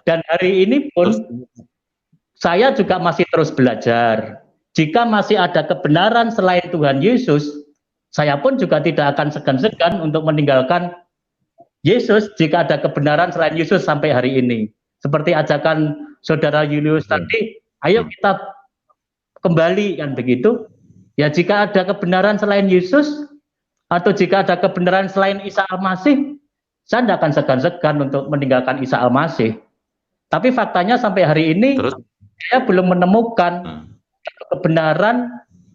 Dan hari ini pun saya juga masih terus belajar. Jika masih ada kebenaran selain Tuhan Yesus, saya pun juga tidak akan segan-segan untuk meninggalkan Yesus jika ada kebenaran selain Yesus sampai hari ini. Seperti ajakan Saudara Julius tadi, ayo kita kembali kan begitu. Ya jika ada kebenaran selain Yesus atau jika ada kebenaran selain Isa Al-Masih, saya tidak akan segan-segan untuk meninggalkan Isa Al-Masih. Tapi faktanya sampai hari ini saya belum menemukan kebenaran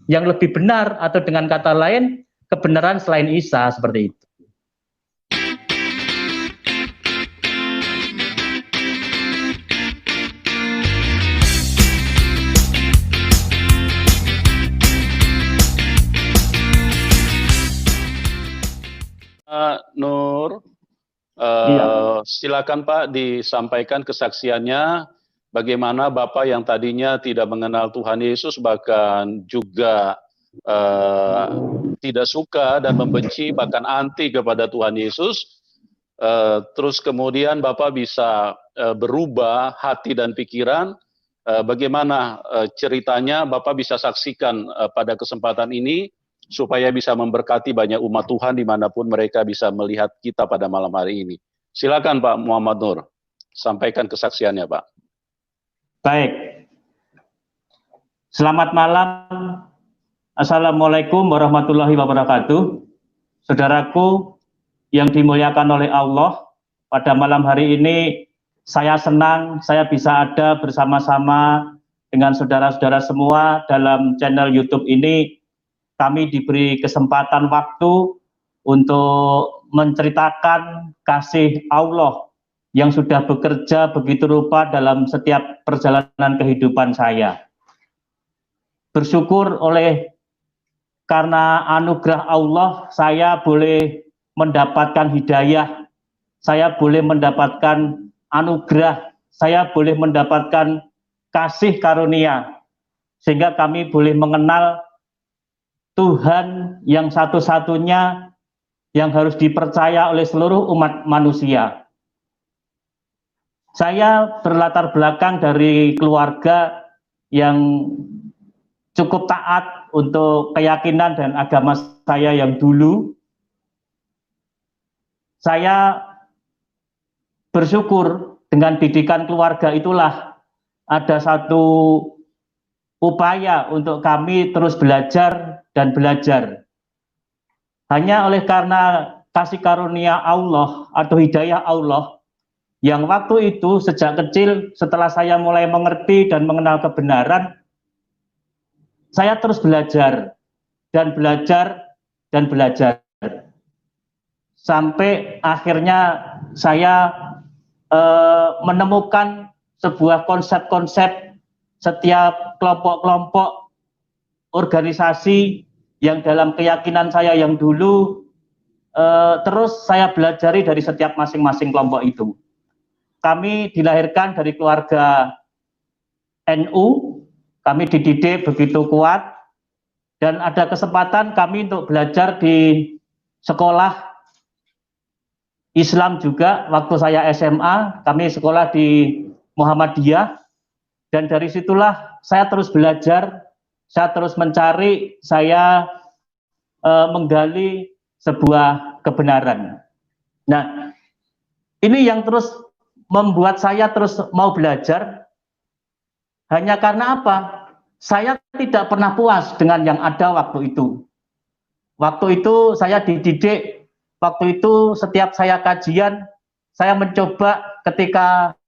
yang lebih benar, atau dengan kata lain kebenaran selain Isa seperti itu. Nur, silakan Pak disampaikan kesaksiannya bagaimana Bapak yang tadinya tidak mengenal Tuhan Yesus, bahkan juga tidak suka dan membenci, bahkan anti kepada Tuhan Yesus, terus kemudian Bapak bisa berubah hati dan pikiran. Bagaimana ceritanya Bapak bisa saksikan pada kesempatan ini, supaya bisa memberkati banyak umat Tuhan dimanapun mereka bisa melihat kita pada malam hari ini. Silakan Pak Muhammad Nur, sampaikan kesaksiannya Pak. Baik, selamat malam. Assalamualaikum warahmatullahi wabarakatuh. Saudaraku yang dimuliakan oleh Allah, pada malam hari ini saya senang saya bisa ada bersama-sama dengan saudara-saudara semua dalam channel YouTube ini. Kami diberi kesempatan waktu untuk menceritakan kasih Allah yang sudah bekerja begitu rupa dalam setiap perjalanan kehidupan saya. Bersyukur karena anugerah Allah, saya boleh mendapatkan hidayah, saya boleh mendapatkan anugerah, saya boleh mendapatkan kasih karunia, sehingga kami boleh mengenal Tuhan yang satu-satunya yang harus dipercaya oleh seluruh umat manusia. Saya berlatar belakang dari keluarga yang cukup taat untuk keyakinan dan agama saya yang dulu. Saya bersyukur dengan didikan keluarga itulah ada satu upaya untuk kami terus belajar dan belajar. Hanya oleh karena kasih karunia Allah atau hidayah Allah, yang waktu itu sejak kecil setelah saya mulai mengerti dan mengenal kebenaran, saya terus belajar dan belajar dan belajar. Sampai akhirnya saya menemukan sebuah konsep-konsep setiap kelompok-kelompok organisasi yang dalam keyakinan saya yang dulu, terus saya belajari dari setiap masing-masing kelompok itu. Kami dilahirkan dari keluarga NU, kami dididik begitu kuat, dan ada kesempatan kami untuk belajar di sekolah Islam juga. Waktu saya SMA, kami sekolah di Muhammadiyah, dan dari situlah saya terus belajar, saya terus mencari, saya menggali sebuah kebenaran. Nah, ini yang terus membuat saya terus mau belajar, hanya karena apa? Saya tidak pernah puas dengan yang ada waktu itu. Waktu itu saya dididik, waktu itu setiap saya kajian, saya mencoba ketika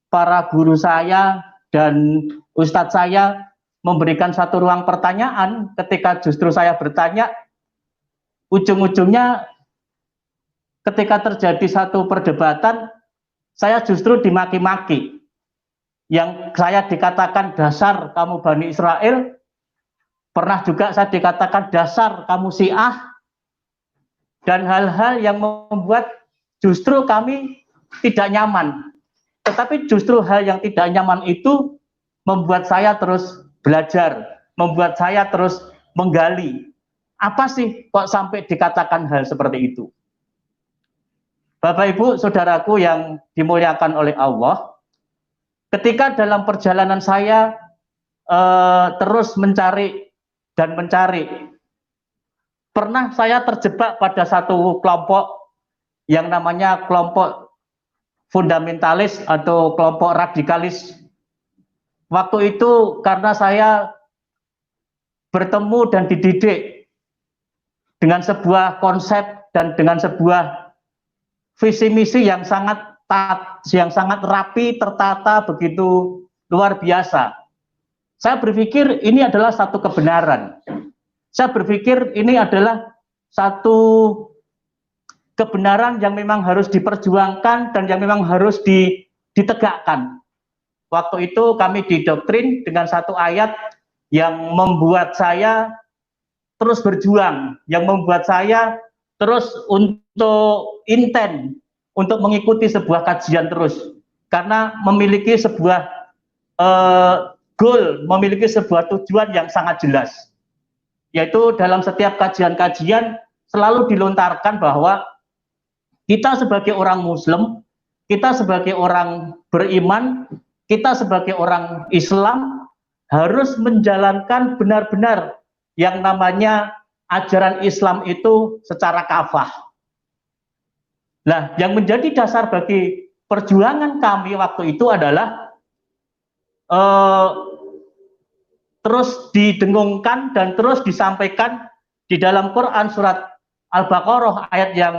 para guru saya dan ustadz saya memberikan satu ruang pertanyaan, ketika justru saya bertanya, ujung-ujungnya ketika terjadi satu perdebatan, saya justru dimaki-maki. Yang saya dikatakan dasar kamu Bani Israel, pernah juga saya dikatakan dasar kamu Syiah, dan hal-hal yang membuat justru kami tidak nyaman. Tetapi justru hal yang tidak nyaman itu membuat saya terus belajar, membuat saya terus menggali. Apa sih kok sampai dikatakan hal seperti itu? Bapak Ibu, saudaraku yang dimuliakan oleh Allah, ketika dalam perjalanan saya terus mencari dan mencari, pernah saya terjebak pada satu kelompok yang namanya kelompok fundamentalis atau kelompok radikalis. Waktu itu karena saya bertemu dan dididik dengan sebuah konsep dan dengan sebuah visi misi yang sangat rapi, tertata, begitu luar biasa. Saya berpikir ini adalah satu kebenaran. Saya berpikir ini adalah satu kebenaran yang memang harus diperjuangkan dan yang memang harus ditegakkan. Waktu itu kami didoktrin dengan satu ayat yang membuat saya terus berjuang, yang membuat saya terus untuk intent, untuk mengikuti sebuah kajian terus. Karena memiliki sebuah goal, memiliki sebuah tujuan yang sangat jelas. Yaitu dalam setiap kajian-kajian selalu dilontarkan bahwa kita sebagai orang Muslim, kita sebagai orang beriman, kita sebagai orang Islam harus menjalankan benar-benar yang namanya ajaran Islam itu secara kafah. Nah, yang menjadi dasar bagi perjuangan kami waktu itu adalah terus didengungkan dan terus disampaikan di dalam Quran surat Al-Baqarah ayat yang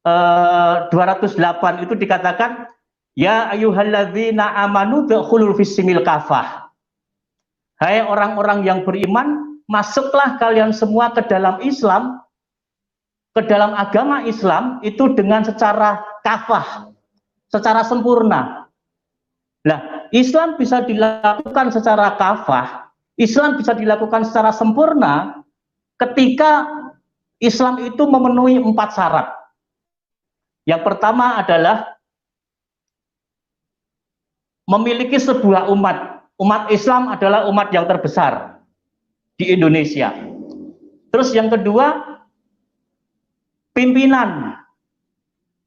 208 itu dikatakan, ya ayyuhalladzina amanu dukhulul fissimil kafah. Hai orang-orang yang beriman, masuklah kalian semua ke dalam Islam, ke dalam agama Islam itu dengan secara kafah, secara sempurna. Nah, Islam bisa dilakukan secara kafah, Islam bisa dilakukan secara sempurna ketika Islam itu memenuhi 4 syarat. Yang pertama adalah memiliki sebuah umat. Umat Islam adalah umat yang terbesar di Indonesia. Terus yang kedua, pimpinan.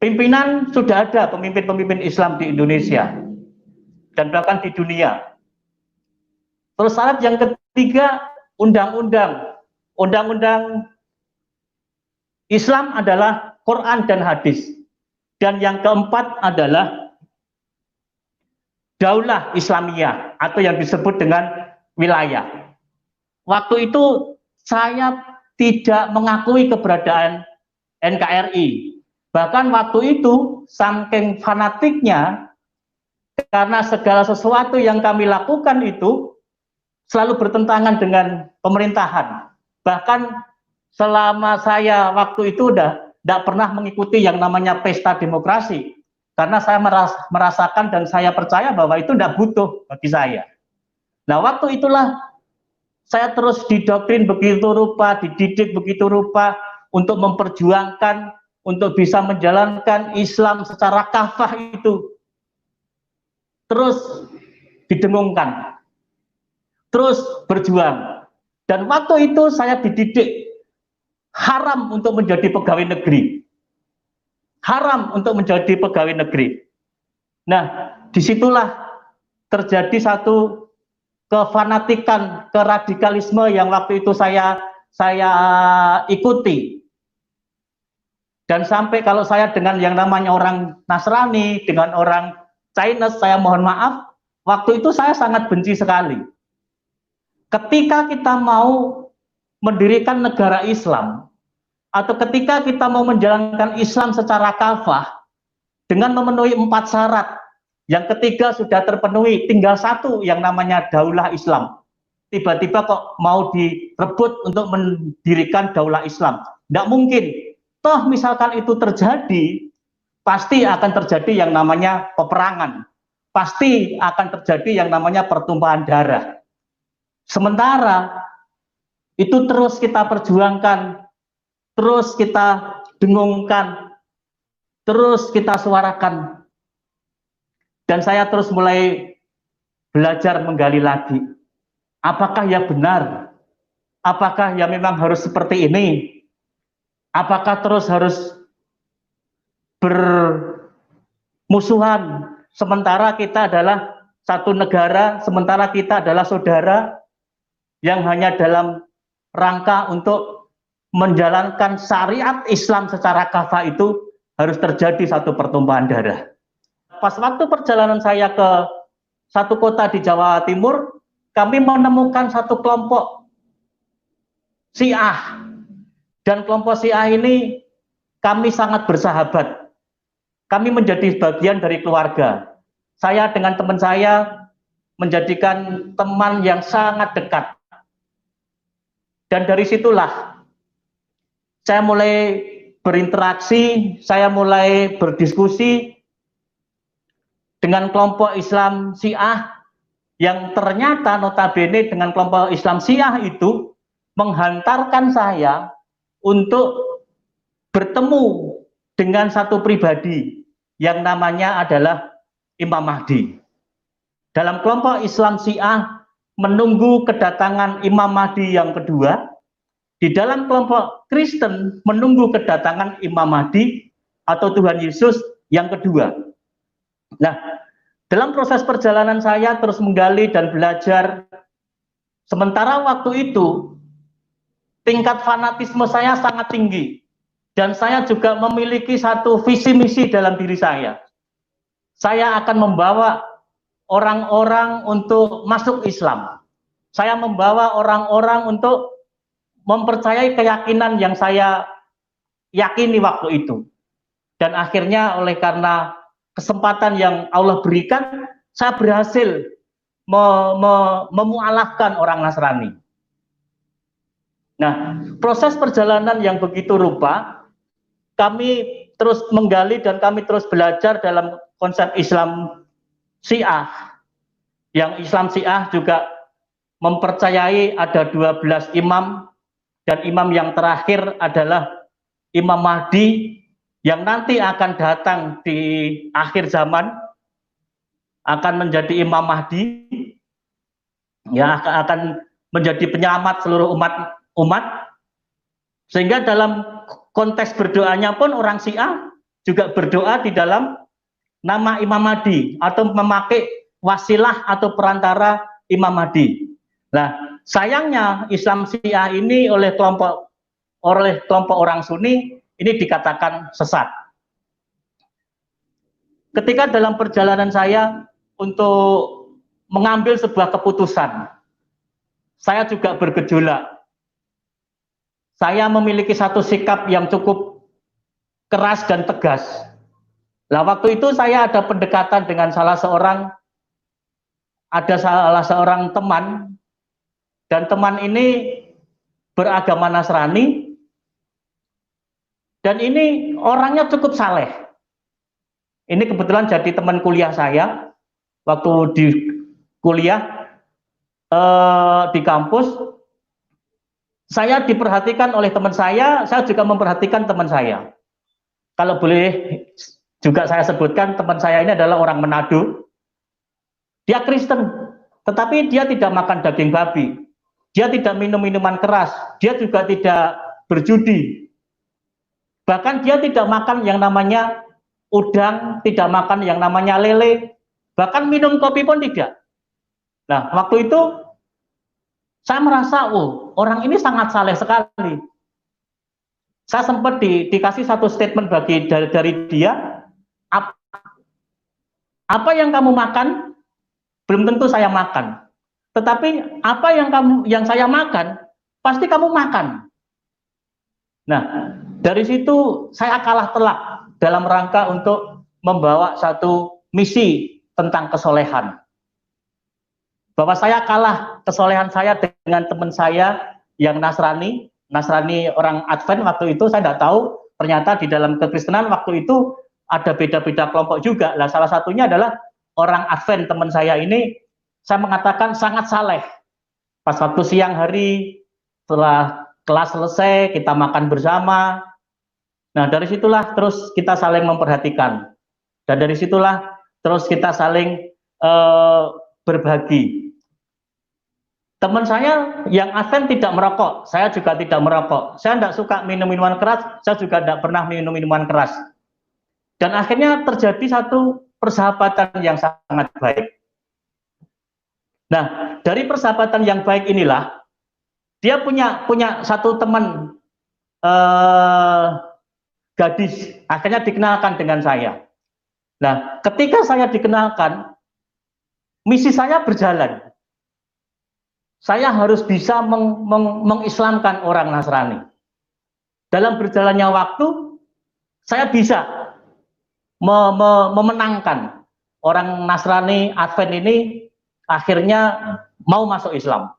Pimpinan sudah ada pemimpin-pemimpin Islam di Indonesia dan bahkan di dunia. Terus syarat yang ketiga, undang-undang. Undang-undang Islam adalah Quran dan hadis. Dan yang keempat adalah daulah Islamiyah atau yang disebut dengan wilayah. Waktu itu saya tidak mengakui keberadaan NKRI. Bahkan waktu itu saking fanatiknya, karena segala sesuatu yang kami lakukan itu selalu bertentangan dengan pemerintahan. Bahkan selama saya waktu itu tidak pernah mengikuti yang namanya pesta demokrasi. Karena saya merasakan dan saya percaya bahwa itu tidak butuh bagi saya. Nah, waktu itulah saya terus didoktrin begitu rupa, dididik begitu rupa untuk memperjuangkan, untuk bisa menjalankan Islam secara kafah itu. Terus didengungkan, terus berjuang. Dan waktu itu saya dididik haram untuk menjadi pegawai negeri. Haram untuk menjadi pegawai negeri. Nah, disitulah terjadi satu kefanatikan, keradikalisme yang waktu itu saya ikuti. Dan sampai kalau saya dengan yang namanya orang Nasrani, dengan orang Chinese, saya mohon maaf, waktu itu saya sangat benci sekali. Ketika kita mau mendirikan negara Islam, atau ketika kita mau menjalankan Islam secara kafah dengan memenuhi 4 syarat, yang ketiga sudah terpenuhi, tinggal satu yang namanya daulah Islam. Tiba-tiba kok mau direbut untuk mendirikan daulah Islam. Tidak mungkin. Toh misalkan itu terjadi, pasti akan terjadi yang namanya peperangan. Pasti akan terjadi yang namanya pertumpahan darah. Sementara itu terus kita perjuangkan, terus kita dengungkan, terus kita suarakan. Dan saya terus mulai belajar menggali lagi. Apakah ya benar? Apakah ya memang harus seperti ini? Apakah terus harus bermusuhan sementara kita adalah satu negara, sementara kita adalah saudara yang hanya dalam rangka untuk menjalankan syariat Islam secara kafah itu harus terjadi satu pertumpahan darah. Pas waktu perjalanan saya ke satu kota di Jawa Timur, kami menemukan satu kelompok Syiah. Dan kelompok Syiah ini kami sangat bersahabat. Kami menjadi bagian dari keluarga. Saya dengan teman saya menjadikan teman yang sangat dekat. Dan dari situlah saya mulai berinteraksi, saya mulai berdiskusi dengan kelompok Islam Syiah yang ternyata notabene dengan kelompok Islam Syiah itu menghantarkan saya untuk bertemu dengan satu pribadi yang namanya adalah Imam Mahdi. Dalam kelompok Islam Syiah menunggu kedatangan Imam Mahdi yang kedua. Di dalam kelompok Kristen menunggu kedatangan Imam Mahdi atau Tuhan Yesus yang kedua. Nah, dalam proses perjalanan saya terus menggali dan belajar. Sementara waktu itu tingkat fanatisme saya sangat tinggi. Dan saya juga memiliki satu visi misi dalam diri saya. Saya akan membawa orang-orang untuk masuk Islam. Saya membawa orang-orang untuk mempercayai keyakinan yang saya yakini waktu itu. Dan akhirnya oleh karena kesempatan yang Allah berikan, saya berhasil memualafkan orang Nasrani. Nah, proses perjalanan yang begitu rupa, kami terus menggali dan kami terus belajar dalam konsep Islam Syiah. Yang Islam Syiah juga mempercayai ada 12 imam, dan imam yang terakhir adalah Imam Mahdi yang nanti akan datang di akhir zaman, akan menjadi Imam Mahdi yang akan menjadi penyelamat seluruh umat. Sehingga dalam konteks berdoanya pun orang Syiah juga berdoa di dalam nama Imam Mahdi atau memakai wasilah atau perantara Imam Mahdi. Nah, sayangnya Islam Syiah ini oleh kelompok orang Sunni ini dikatakan sesat. Ketika dalam perjalanan saya untuk mengambil sebuah keputusan, saya juga bergejolak. Saya memiliki satu sikap yang cukup keras dan tegas. Nah, waktu itu saya ada pendekatan dengan salah seorang teman, dan teman ini beragama Nasrani, dan ini orangnya cukup saleh. Ini kebetulan jadi teman kuliah saya waktu di kuliah di kampus. Saya diperhatikan oleh teman saya juga memperhatikan teman saya. Kalau boleh juga saya sebutkan, teman saya ini adalah orang Manado. Dia Kristen, tetapi dia tidak makan daging babi. Dia tidak minum minuman keras. Dia juga tidak berjudi. Bahkan dia tidak makan yang namanya udang, tidak makan yang namanya lele. Bahkan minum kopi pun tidak. Nah, waktu itu saya merasa, orang ini sangat saleh sekali. Saya sempat dikasih satu statement dari dia, apa yang kamu makan, belum tentu saya makan. Tetapi apa yang saya makan, pasti kamu makan. Nah, dari situ saya kalah telak dalam rangka untuk membawa satu misi tentang kesolehan. Bahwa saya kalah kesolehan saya dengan teman saya yang Nasrani orang Advent waktu itu, saya tidak tahu, ternyata di dalam kekristenan waktu itu ada beda-beda kelompok juga. Nah, salah satunya adalah orang Advent, teman saya ini, saya mengatakan sangat saleh. Pas waktu siang hari, setelah kelas selesai, kita makan bersama. Nah, dari situlah terus kita saling memperhatikan. Dan dari situlah terus kita saling berbagi. Teman saya yang Advent tidak merokok, saya juga tidak merokok. Saya tidak suka minum minuman keras, saya juga tidak pernah minum minuman keras. Dan akhirnya terjadi satu persahabatan yang sangat baik. Nah, dari persahabatan yang baik inilah dia punya satu teman gadis, akhirnya dikenalkan dengan saya. Nah, ketika saya dikenalkan, misi saya berjalan. Saya harus bisa mengislamkan orang Nasrani. Dalam berjalannya waktu, saya bisa memenangkan orang Nasrani Advent ini akhirnya mau masuk Islam.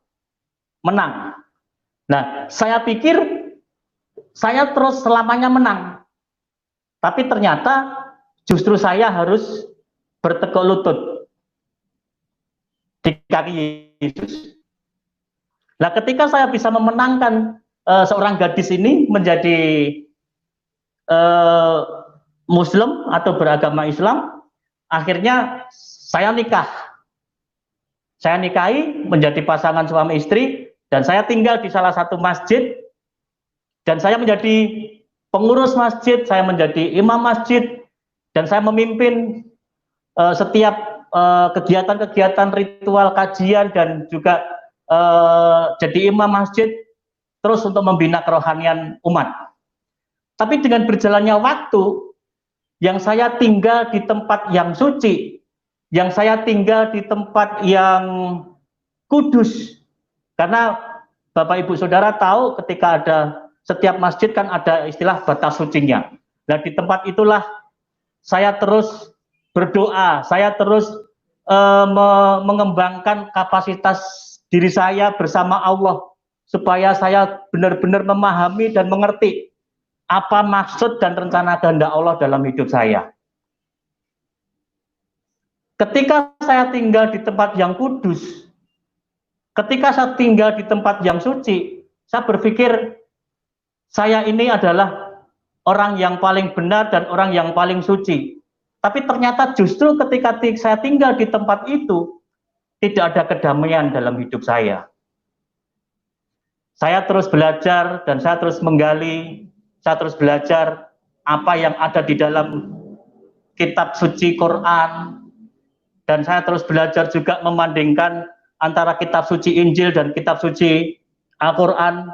Menang. Nah, saya pikir saya terus selamanya menang. Tapi ternyata justru saya harus bertekuk lutut di kaki Yesus. Nah, ketika saya bisa memenangkan seorang gadis ini menjadi Muslim atau beragama Islam, akhirnya saya nikah. Saya nikahi menjadi pasangan suami istri, dan saya tinggal di salah satu masjid, dan saya menjadi pengurus masjid, saya menjadi imam masjid, dan saya memimpin setiap kegiatan-kegiatan ritual kajian dan juga jadi imam masjid terus untuk membina kerohanian umat. Tapi dengan berjalannya waktu, yang saya tinggal di tempat yang suci, yang saya tinggal di tempat yang kudus, karena Bapak Ibu Saudara tahu ketika ada setiap masjid kan ada istilah batas sucinya. Nah, di tempat itulah saya terus berdoa, saya terus mengembangkan kapasitas diri saya bersama Allah, supaya saya benar-benar memahami dan mengerti apa maksud dan rencana kehendak Allah dalam hidup saya. Ketika saya tinggal di tempat yang kudus, ketika saya tinggal di tempat yang suci, saya berpikir saya ini adalah orang yang paling benar dan orang yang paling suci. Tapi ternyata justru ketika saya tinggal di tempat itu, tidak ada kedamaian dalam hidup saya. Saya terus belajar dan saya terus menggali, saya terus belajar apa yang ada di dalam kitab suci Quran, dan saya terus belajar juga membandingkan antara kitab suci Injil dan kitab suci Al-Quran.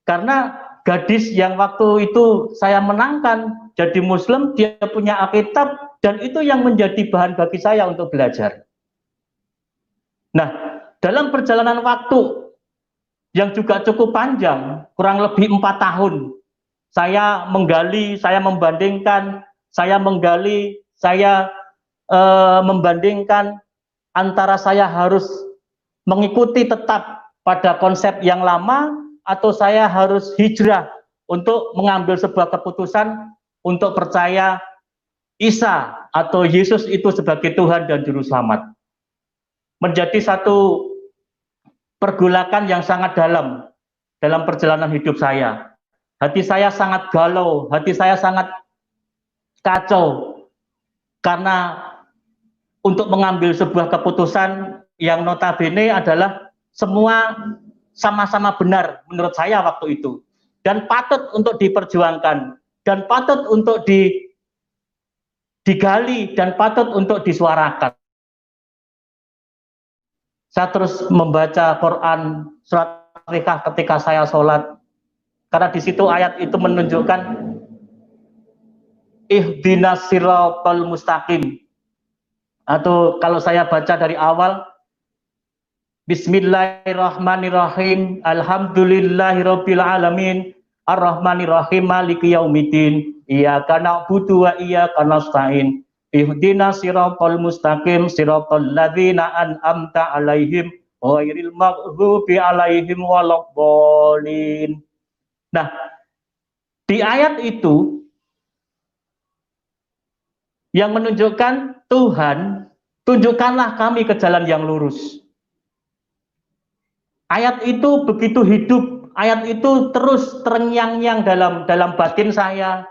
Karena gadis yang waktu itu saya menangkan jadi Muslim, dia punya Alkitab, dan itu yang menjadi bahan bagi saya untuk belajar. Nah, dalam perjalanan waktu yang juga cukup panjang, kurang lebih 4 tahun, saya menggali, saya membandingkan, saya menggali, saya membandingkan antara saya harus mengikuti tetap pada konsep yang lama atau saya harus hijrah untuk mengambil sebuah keputusan untuk percaya Isa atau Yesus itu sebagai Tuhan dan Juru Selamat. Menjadi satu pergolakan yang sangat dalam perjalanan hidup saya. Hati saya sangat galau, hati saya sangat kacau, karena untuk mengambil sebuah keputusan yang notabene adalah semua sama-sama benar menurut saya waktu itu, dan patut untuk diperjuangkan, dan patut untuk digali, dan patut untuk disuarakan. Saya terus membaca Quran, surat Al-Fatihah ketika saya sholat, karena di situ ayat itu menunjukkan ihdinas siratal mustaqim, atau kalau saya baca dari awal, Bismillahirrahmanirrahim, Alhamdulillahirabbil alamin, Ar-Rahmanirrahim, Maliki yaumiddin, Iyyaka na'budu wa iyyaka nasta'in, ihdinas siratal mustaqim, siratal ladzina an'amta 'alaihim, ghairil maghdubi 'alaihim waladdallin. Nah, di ayat itu yang menunjukkan Tuhan, tunjukkanlah kami ke jalan yang lurus. Ayat itu begitu hidup, ayat itu terus terngiang-ngiang dalam batin saya.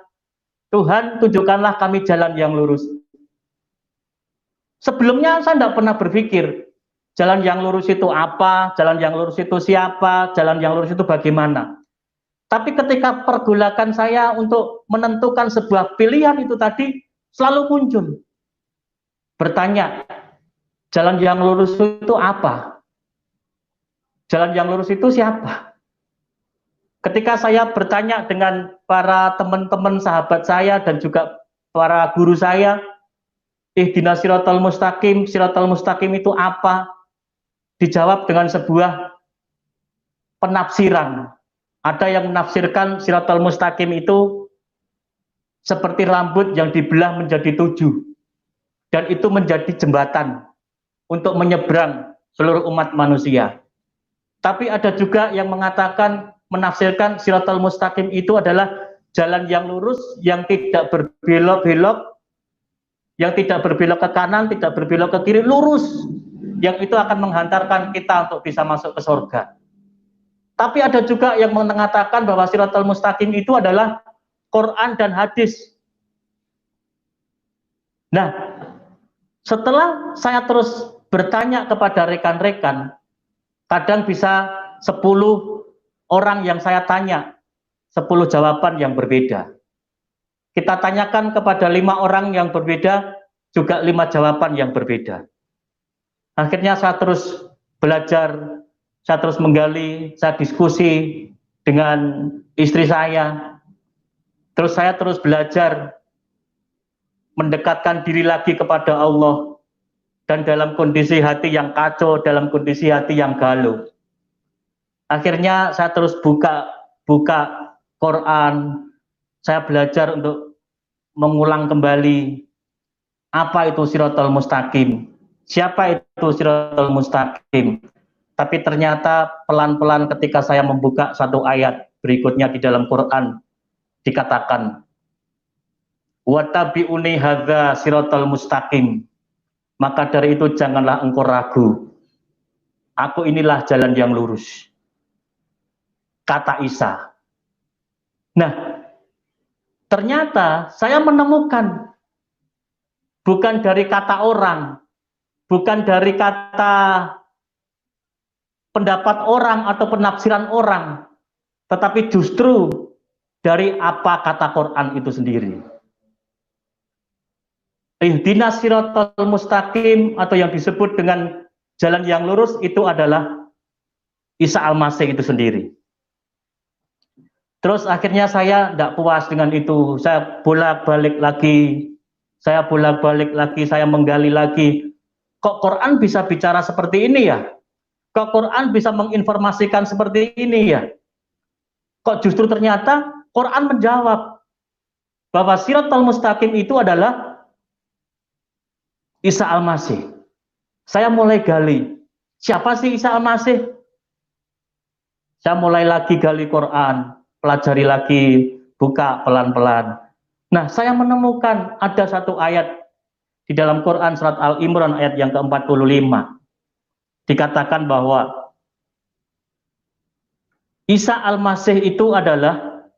Tuhan, tunjukkanlah kami jalan yang lurus. Sebelumnya saya tidak pernah berpikir jalan yang lurus itu apa, jalan yang lurus itu siapa, jalan yang lurus itu bagaimana. Tapi ketika pergolakan saya untuk menentukan sebuah pilihan itu tadi selalu muncul. bertanya, jalan yang lurus itu apa? Jalan yang lurus itu siapa? Ketika saya bertanya dengan para teman-teman sahabat saya dan juga para guru saya, ihdinas siratal mustaqim itu apa? Dijawab dengan sebuah penafsiran. Ada yang menafsirkan siratal mustaqim itu seperti rambut yang dibelah menjadi 7. Dan itu menjadi jembatan untuk menyeberang seluruh umat manusia. Tapi ada juga yang mengatakan, menafsirkan siratal mustaqim itu adalah jalan yang lurus, yang tidak berbelok-belok, yang tidak berbelok ke kanan, tidak berbelok ke kiri, lurus. Yang itu akan menghantarkan kita untuk bisa masuk ke surga. Tapi ada juga yang mengatakan bahwa siratal mustaqim itu adalah Quran dan hadis. Nah, setelah saya terus bertanya kepada rekan-rekan, kadang bisa 10 orang yang saya tanya, 10 jawaban yang berbeda. Kita tanyakan kepada 5 orang yang berbeda, juga 5 jawaban yang berbeda. Akhirnya saya terus belajar, saya terus menggali, saya diskusi dengan istri saya. Terus saya terus belajar mendekatkan diri lagi kepada Allah, dan dalam kondisi hati yang kacau, dalam kondisi hati yang galau. Akhirnya saya terus buka Quran, saya belajar untuk mengulang kembali apa itu siratal mustaqim, siapa itu siratal mustaqim. Tapi ternyata pelan-pelan ketika saya membuka satu ayat berikutnya di dalam Quran, dikatakan, "Wattabi'uni hadza siratal mustaqim." Maka dari itu janganlah engkau ragu. Aku inilah jalan yang lurus. Kata Isa. Nah, ternyata saya menemukan bukan dari kata orang, bukan dari kata pendapat orang atau penafsiran orang, tetapi justru dari apa kata Quran itu sendiri. Ihdinas siratal mustaqim atau yang disebut dengan jalan yang lurus itu adalah Isa Al-Masih itu sendiri. Terus akhirnya saya tidak puas dengan itu, saya bolak-balik lagi, saya menggali lagi. Kok Quran bisa bicara seperti ini ya? Kok Quran bisa menginformasikan seperti ini ya? Kok justru ternyata Quran menjawab bahwa siratal mustaqim itu adalah Isa Al-Masih. Saya mulai gali, siapa sih Isa Al-Masih? Saya mulai lagi gali Quran, pelajari lagi, buka pelan-pelan. Nah, saya menemukan ada satu ayat di dalam Quran surat Al-Imran ayat yang ke-45. Dikatakan bahwa Isa Al-Masih itu adalah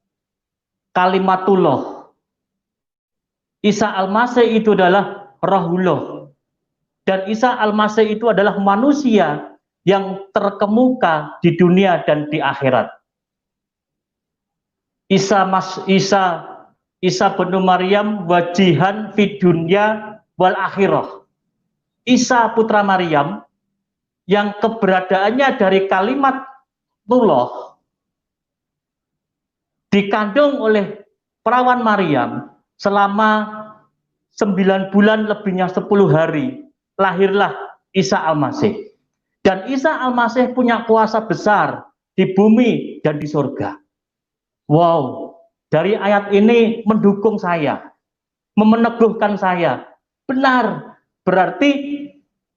kalimatullah. Isa Al-Masih itu adalah Rahullah. Dan Isa Al-Masih itu adalah manusia yang terkemuka di dunia dan di akhirat. Isa bin Maryam wajihan fid dunya wal akhirah. Isa putra Maryam yang keberadaannya dari kalimat Tullah dikandung oleh perawan Maryam selama 9 bulan lebihnya 10 hari, lahirlah Isa Al-Masih. Dan Isa Al-Masih punya kuasa besar di bumi dan di surga. Wow, dari ayat ini mendukung saya, meneguhkan saya. Benar, berarti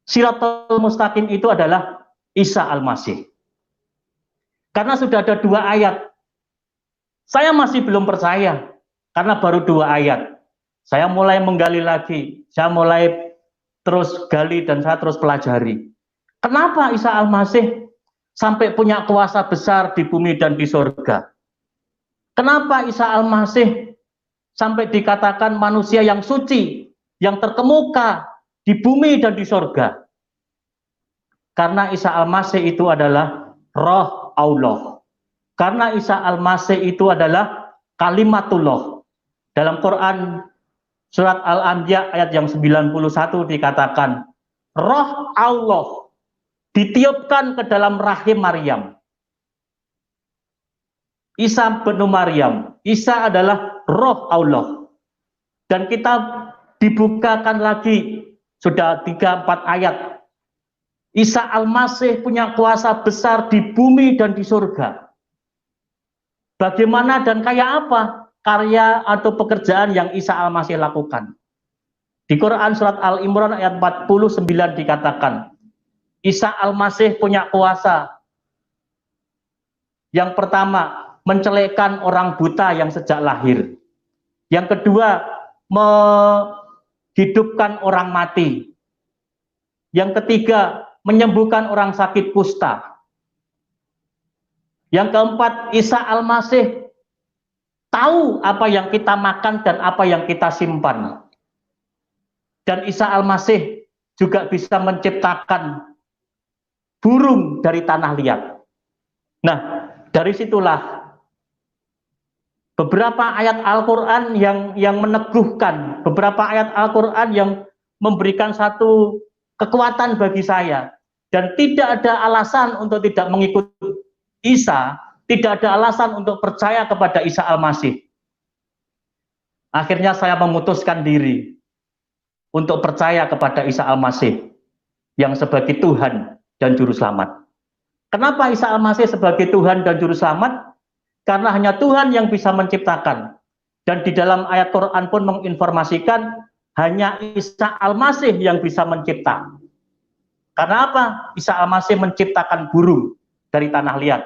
siratal mustaqim itu adalah Isa Al-Masih. Karena sudah ada 2 ayat. Saya masih belum percaya, karena baru 2 ayat. Saya mulai menggali lagi, saya mulai terus gali dan saya terus pelajari. Kenapa Isa Al-Masih sampai punya kuasa besar di bumi dan di surga? Kenapa Isa Al-Masih sampai dikatakan manusia yang suci, yang terkemuka di bumi dan di surga? Karena Isa Al-Masih itu adalah Roh Allah. Karena Isa Al-Masih itu adalah kalimatullah. Dalam Quran Surat Al-Anbiya ayat yang 91 dikatakan, Roh Allah ditiupkan ke dalam rahim Maryam. Isa bin Maryam. Isa adalah roh Allah. Dan kita dibukakan lagi, sudah 3-4 ayat. Isa Al-Masih punya kuasa besar di bumi dan di surga. Bagaimana dan kayak apa karya atau pekerjaan yang Isa Al-Masih lakukan? Di Quran surat Al-Imran ayat 49 dikatakan, Isa Al-Masih punya kuasa. Yang pertama, mencelekkan orang buta yang sejak lahir. Yang kedua, menghidupkan orang mati. Yang ketiga, menyembuhkan orang sakit kusta. Yang keempat, Isa Al-Masih tahu apa yang kita makan dan apa yang kita simpan. Dan Isa Al-Masih juga bisa menciptakan burung dari tanah liat. Nah, dari situlah beberapa ayat Al-Quran yang meneguhkan, beberapa ayat Al-Quran yang memberikan satu kekuatan bagi saya. Dan tidak ada alasan untuk tidak mengikut Isa, tidak ada alasan untuk percaya kepada Isa Al-Masih. Akhirnya saya memutuskan diri untuk percaya kepada Isa Al-Masih yang sebagai Tuhan dan Juru Selamat. Kenapa Isa Al-Masih sebagai Tuhan dan Juru Selamat? Karena hanya Tuhan yang bisa menciptakan. Dan di dalam ayat Quran pun menginformasikan hanya Isa Al-Masih yang bisa mencipta. Karena apa? Isa Al-Masih menciptakan burung dari tanah liat.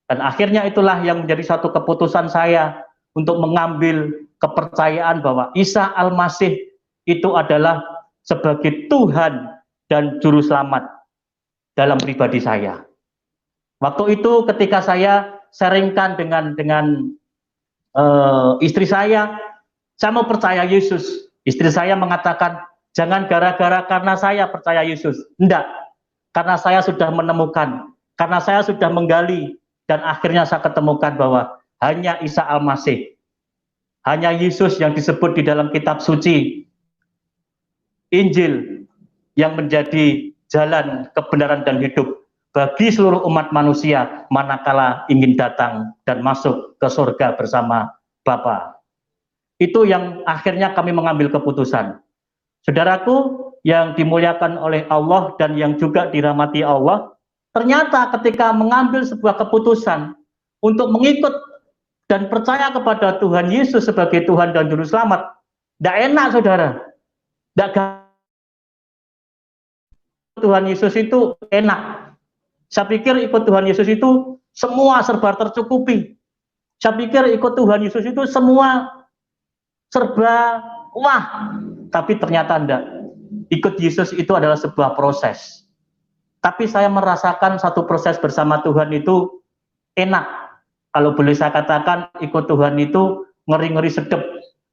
Dan akhirnya itulah yang menjadi satu keputusan saya untuk mengambil kepercayaan bahwa Isa Al-Masih itu adalah sebagai Tuhan dan Juru Selamat dalam pribadi saya. Waktu itu ketika saya sharingkan dengan istri saya mau percaya Yesus. Istri saya mengatakan, jangan gara-gara karena saya percaya Yesus. Enggak, karena saya sudah menemukan, karena saya sudah menggali, dan akhirnya saya ketemukan bahwa hanya Isa Al-Masih, hanya Yesus yang disebut di dalam kitab suci, Injil, yang menjadi jalan kebenaran dan hidup bagi seluruh umat manusia manakala ingin datang dan masuk ke surga bersama Bapa. Itu yang akhirnya kami mengambil keputusan. Saudaraku yang dimuliakan oleh Allah dan yang juga dirahmati Allah, ternyata ketika mengambil sebuah keputusan untuk mengikut dan percaya kepada Tuhan Yesus sebagai Tuhan dan Juru Selamat, tidak enak saudara. Tuhan Yesus itu enak. Saya pikir ikut Tuhan Yesus itu semua serba tercukupi. Saya pikir ikut Tuhan Yesus itu semua serba wah. Tapi ternyata enggak. Ikut Yesus itu adalah sebuah proses. Tapi saya merasakan satu proses bersama Tuhan itu enak. Kalau boleh saya katakan, ikut Tuhan itu ngeri-ngeri sedep.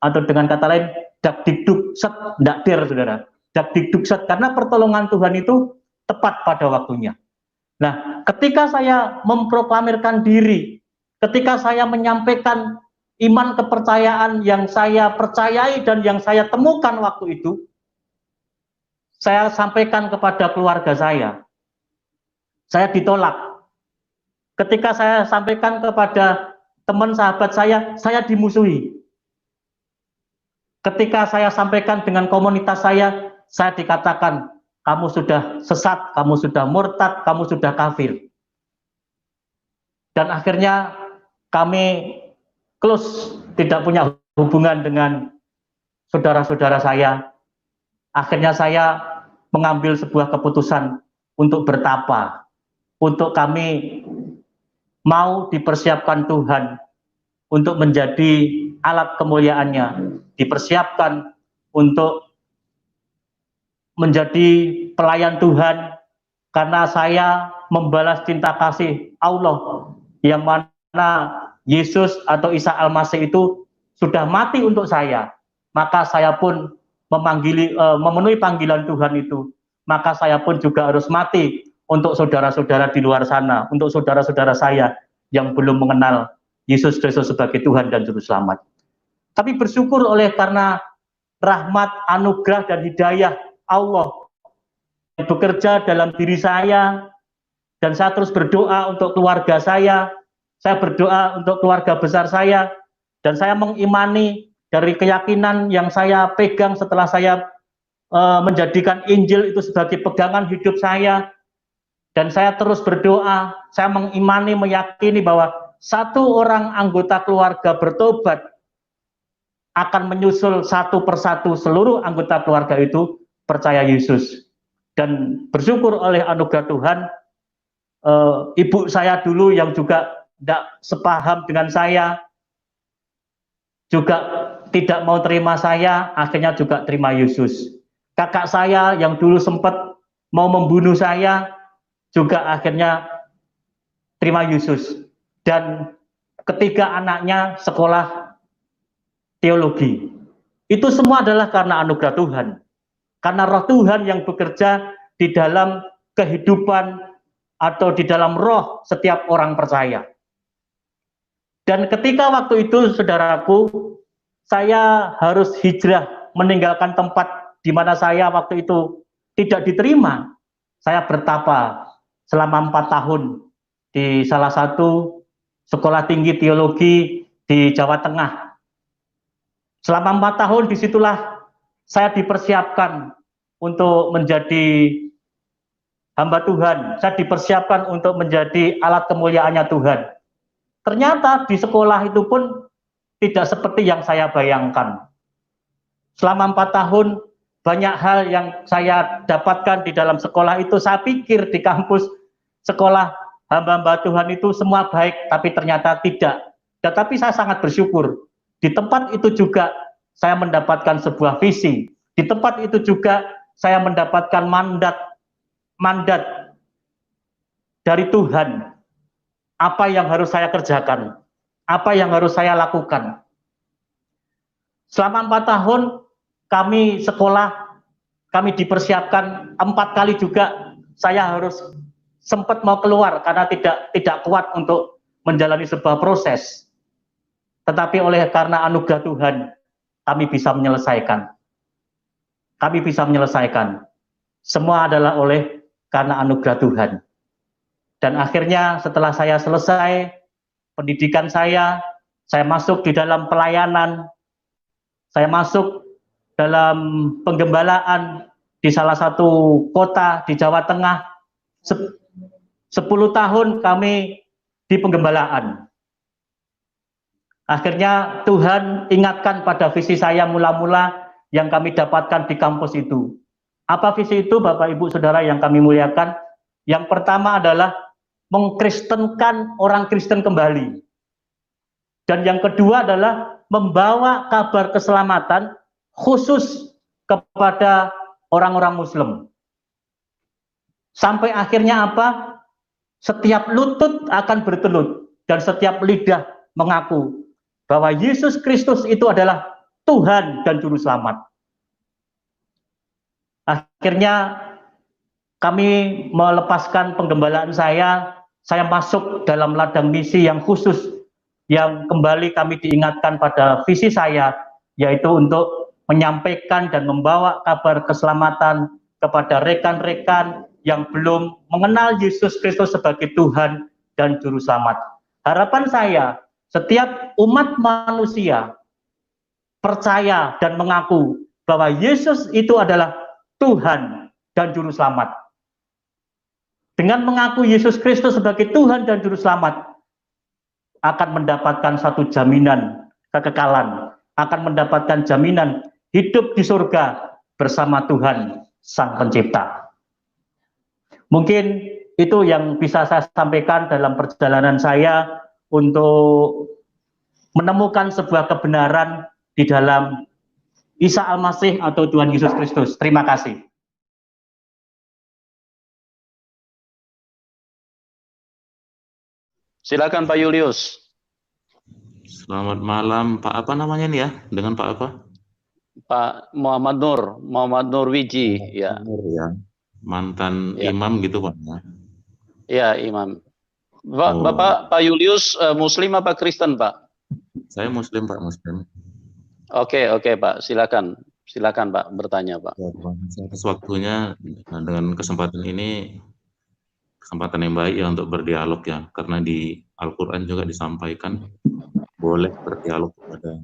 Atau dengan kata lain, dak dikduk set, ndak der saudara. Dak dikduk set, karena pertolongan Tuhan itu tepat pada waktunya. Nah, ketika saya memproklamirkan diri, ketika saya menyampaikan iman kepercayaan yang saya percayai dan yang saya temukan waktu itu, saya sampaikan kepada keluarga saya ditolak. Ketika saya sampaikan kepada teman sahabat saya dimusuhi. Ketika saya sampaikan dengan komunitas saya dikatakan, kamu sudah sesat, kamu sudah murtad, kamu sudah kafir. Dan akhirnya kami close, tidak punya hubungan dengan saudara-saudara saya. Akhirnya saya mengambil sebuah keputusan untuk bertapa, untuk kami mau dipersiapkan Tuhan untuk menjadi alat kemuliaannya, dipersiapkan untuk menjadi pelayan Tuhan, karena saya membalas cinta kasih Allah yang mana Yesus atau Isa Al-Masih itu sudah mati untuk saya, maka saya pun memenuhi panggilan Tuhan itu, maka saya pun juga harus mati untuk saudara-saudara di luar sana, untuk saudara-saudara saya yang belum mengenal Yesus Kristus sebagai Tuhan dan Juru Selamat. Tapi bersyukur oleh karena rahmat, anugerah, dan hidayah Allah yang bekerja dalam diri saya, dan saya terus berdoa untuk keluarga saya berdoa untuk keluarga besar saya, dan saya mengimani dari keyakinan yang saya pegang setelah saya menjadikan Injil itu sebagai pegangan hidup saya, dan saya terus berdoa, saya mengimani, meyakini bahwa satu orang anggota keluarga bertobat akan menyusul satu persatu seluruh anggota keluarga itu percaya Yesus. Dan bersyukur oleh anugerah Tuhan, ibu saya dulu yang juga tidak sepaham dengan saya, juga tidak mau terima saya, akhirnya juga terima Yesus. Kakak saya yang dulu sempat mau membunuh saya, juga akhirnya terima Yesus. Dan ketiga anaknya sekolah teologi. Itu semua adalah karena anugerah Tuhan. Karena roh Tuhan yang bekerja di dalam kehidupan atau di dalam roh setiap orang percaya. Dan ketika waktu itu, saudaraku, saya harus hijrah meninggalkan tempat di mana saya waktu itu tidak diterima. Saya bertapa selama 4 tahun di salah satu sekolah tinggi teologi di Jawa Tengah. Selama 4 tahun disitulah saya dipersiapkan untuk menjadi hamba Tuhan. Saya dipersiapkan untuk menjadi alat kemuliaannya Tuhan. Ternyata di sekolah itu pun tidak seperti yang saya bayangkan. Selama 4 tahun, banyak hal yang saya dapatkan di dalam sekolah itu. Saya pikir di kampus sekolah hamba-hamba Tuhan itu semua baik, tapi ternyata tidak. Tetapi saya sangat bersyukur. Di tempat itu juga saya mendapatkan sebuah visi. Di tempat itu juga saya mendapatkan mandat dari Tuhan. Apa yang harus saya kerjakan? Apa yang harus saya lakukan? Selama 4 tahun kami sekolah, kami dipersiapkan 4 kali juga saya harus sempat mau keluar karena tidak kuat untuk menjalani sebuah proses. Tetapi oleh karena anugerah Tuhan, kami bisa menyelesaikan. Kami bisa menyelesaikan. Semua adalah oleh karena anugerah Tuhan. Dan akhirnya setelah saya selesai pendidikan saya masuk di dalam pelayanan, saya masuk dalam penggembalaan di salah satu kota di Jawa Tengah. 10 tahun kami di penggembalaan. Akhirnya Tuhan ingatkan pada visi saya mula-mula yang kami dapatkan di kampus itu. Apa visi itu, Bapak Ibu Saudara yang kami muliakan? Yang pertama adalah mengkristenkan orang Kristen kembali. Dan yang kedua adalah membawa kabar keselamatan khusus kepada orang-orang Muslim. Sampai akhirnya apa? Setiap lutut akan bertelut dan setiap lidah mengaku bahwa Yesus Kristus itu adalah Tuhan dan Juru Selamat. Akhirnya kami melepaskan penggembalaan saya masuk dalam ladang misi yang khusus, yang kembali kami diingatkan pada visi saya, yaitu untuk menyampaikan dan membawa kabar keselamatan kepada rekan-rekan yang belum mengenal Yesus Kristus sebagai Tuhan dan Juru Selamat. Harapan saya, setiap umat manusia percaya dan mengaku bahwa Yesus itu adalah Tuhan dan Juru Selamat. Dengan mengaku Yesus Kristus sebagai Tuhan dan Juru Selamat, akan mendapatkan satu jaminan kekekalan, akan mendapatkan jaminan hidup di surga bersama Tuhan Sang Pencipta. Mungkin itu yang bisa saya sampaikan dalam perjalanan saya untuk menemukan sebuah kebenaran di dalam Isa Al-Masih atau Tuhan Yesus Kristus. Terima kasih. Silakan Pak Julius. Selamat malam, Pak apa namanya nih ya? Dengan Pak apa? Pak Muhammad Nur Wiji, ya. Nur ya. Mantan Ya. imam gitu Pak. Ya, imam. Bapak Pak Julius Muslim apa Kristen, Pak? Saya Muslim Pak, Muslim. Oke, Pak. Silakan Pak bertanya, Pak. Ya, terima kasih atas waktunya. Nah, dengan kesempatan ini kesempatan yang baik ya untuk berdialog ya, karena di Al-Quran juga disampaikan boleh berdialog kepada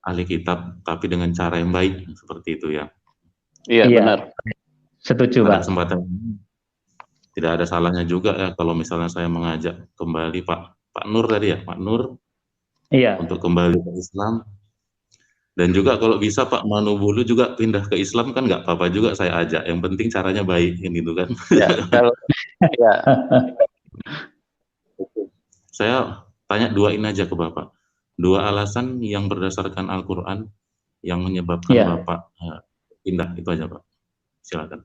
ahli kitab, tapi dengan cara yang baik seperti itu ya. Iya, Iya, benar. setuju Pada Pak. kesempatan ini tidak ada salahnya juga ya kalau misalnya saya mengajak kembali Pak Nur tadi ya, Pak Nur Iya. untuk kembali ke Islam. Dan juga kalau bisa Pak Manubulu juga pindah ke Islam kan nggak apa-apa juga saya ajak. Yang penting caranya baik gitu kan. Ya, kalau ya, Saya tanya dua ini aja ke Bapak. Dua alasan yang berdasarkan Al-Quran yang menyebabkan Iya. Bapak pindah, itu aja Pak. Silakan.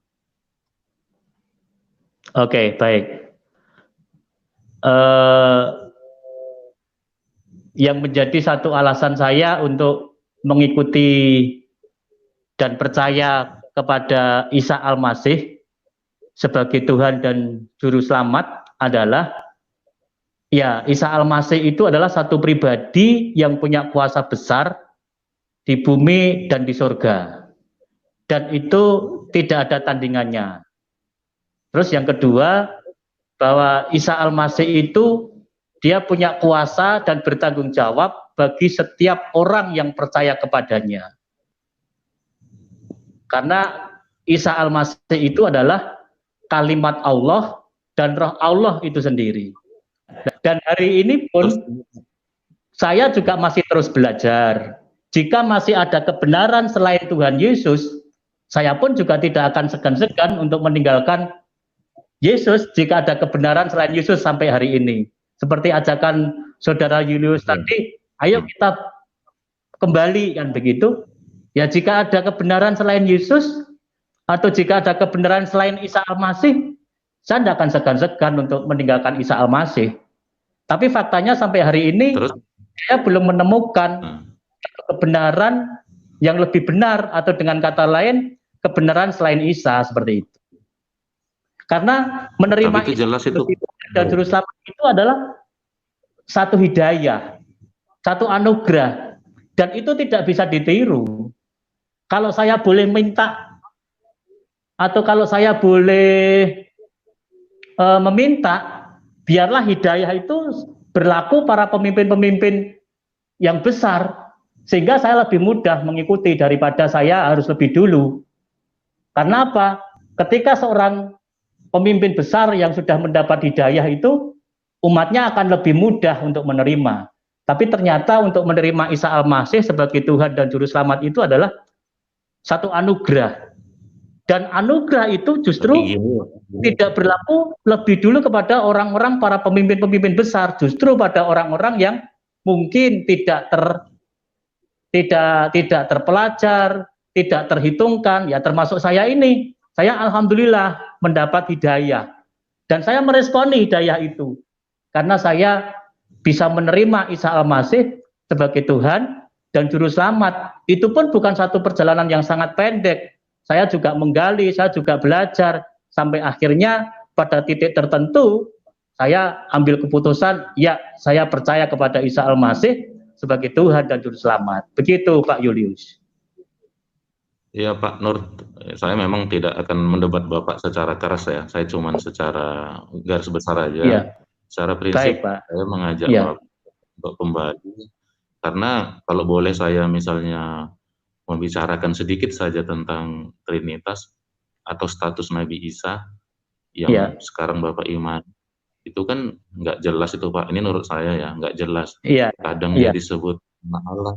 Oke, baik. Yang menjadi satu alasan saya untuk mengikuti dan percaya kepada Isa Al-Masih sebagai Tuhan dan Juru Selamat adalah, ya, Isa Al-Masih itu adalah satu pribadi yang punya kuasa besar di bumi dan di surga. Dan itu tidak ada tandingannya. Terus yang kedua, bahwa Isa Al-Masih itu dia punya kuasa dan bertanggung jawab bagi setiap orang yang percaya kepadanya. Karena Isa Al-Masih itu adalah kalimat Allah dan roh Allah itu sendiri. Dan hari ini pun saya juga masih terus belajar. Jika masih ada kebenaran selain Tuhan Yesus, saya pun juga tidak akan segan-segan untuk meninggalkan Yesus jika ada kebenaran selain Yesus sampai hari ini. Seperti ajakan Saudara Julius tadi, ayo kita kembali, kan begitu. Ya, jika ada kebenaran selain Yesus atau jika ada kebenaran selain Isa Al-Masih, saya tidak akan segan-segan untuk meninggalkan Isa Al-Masih. Tapi faktanya sampai hari ini saya belum menemukan kebenaran yang lebih benar, atau dengan kata lain kebenaran selain Isa, seperti itu. Karena menerima itu jelas itu dan Juru Selamat itu adalah satu hidayah, satu anugerah, dan itu tidak bisa ditiru. Kalau saya boleh minta, atau kalau saya boleh meminta, biarlah hidayah itu berlaku para pemimpin-pemimpin yang besar, sehingga saya lebih mudah mengikuti daripada saya harus lebih dulu. Karena apa? Ketika seorang pemimpin besar yang sudah mendapat hidayah itu, umatnya akan lebih mudah untuk menerima. Tapi ternyata untuk menerima Isa Al-Masih sebagai Tuhan dan Juru Selamat itu adalah satu anugerah. Dan anugerah itu justru tidak berlaku lebih dulu kepada orang-orang para pemimpin-pemimpin besar, justru pada orang-orang yang mungkin tidak terpelajar, tidak terhitungkan, ya termasuk saya ini. Saya alhamdulillah mendapat hidayah, dan saya meresponi hidayah itu karena saya bisa menerima Isa Al-Masih sebagai Tuhan dan Juru Selamat. Itu pun bukan satu perjalanan yang sangat pendek. Saya juga menggali, saya juga belajar, sampai akhirnya pada titik tertentu saya ambil keputusan, ya, saya percaya kepada Isa Al-Masih sebagai Tuhan dan Juru Selamat. Begitu Pak Julius. Iya Pak Nur, saya memang tidak akan mendebat Bapak secara keras ya, saya cuma secara garis besar aja. Iya. Secara prinsip, Baik, Pak. saya mengajak Iya. Bapak untuk kembali, karena kalau boleh saya misalnya membicarakan sedikit saja tentang Trinitas atau status Nabi Isa yang Iya. sekarang Bapak iman, itu kan nggak jelas itu Pak, ini menurut saya ya, nggak jelas. Iya. Kadang dia disebut Allah,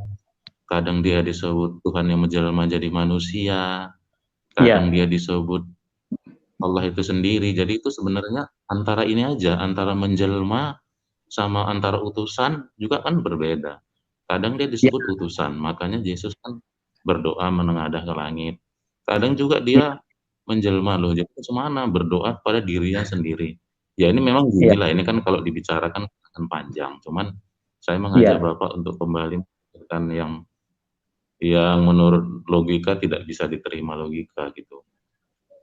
kadang dia disebut Tuhan yang menjelma jadi manusia, kadang dia disebut Allah itu sendiri. Jadi itu sebenarnya antara ini aja, antara menjelma sama antara utusan juga kan berbeda. Kadang dia disebut utusan, makanya Yesus kan berdoa menengadah ke langit. Kadang juga dia menjelma loh, jadi semana berdoa pada dirinya sendiri. Ya ini memang gila, ini kan kalau dibicarakan akan panjang. Cuman saya mengajak Bapak untuk kembali dengan yang menurut logika tidak bisa diterima logika gitu.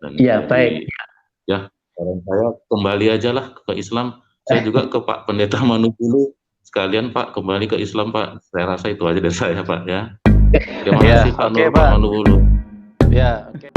Dan baik. Ya, saran saya kembali aja lah ke Islam. Saya juga ke Pak Pendeta Manubulu sekalian Pak, kembali ke Islam Pak. Saya rasa itu aja dari saya Pak ya. Terima Ya, kasih Pak oke, Nur Pak. Manuluhulu. Ya, oke.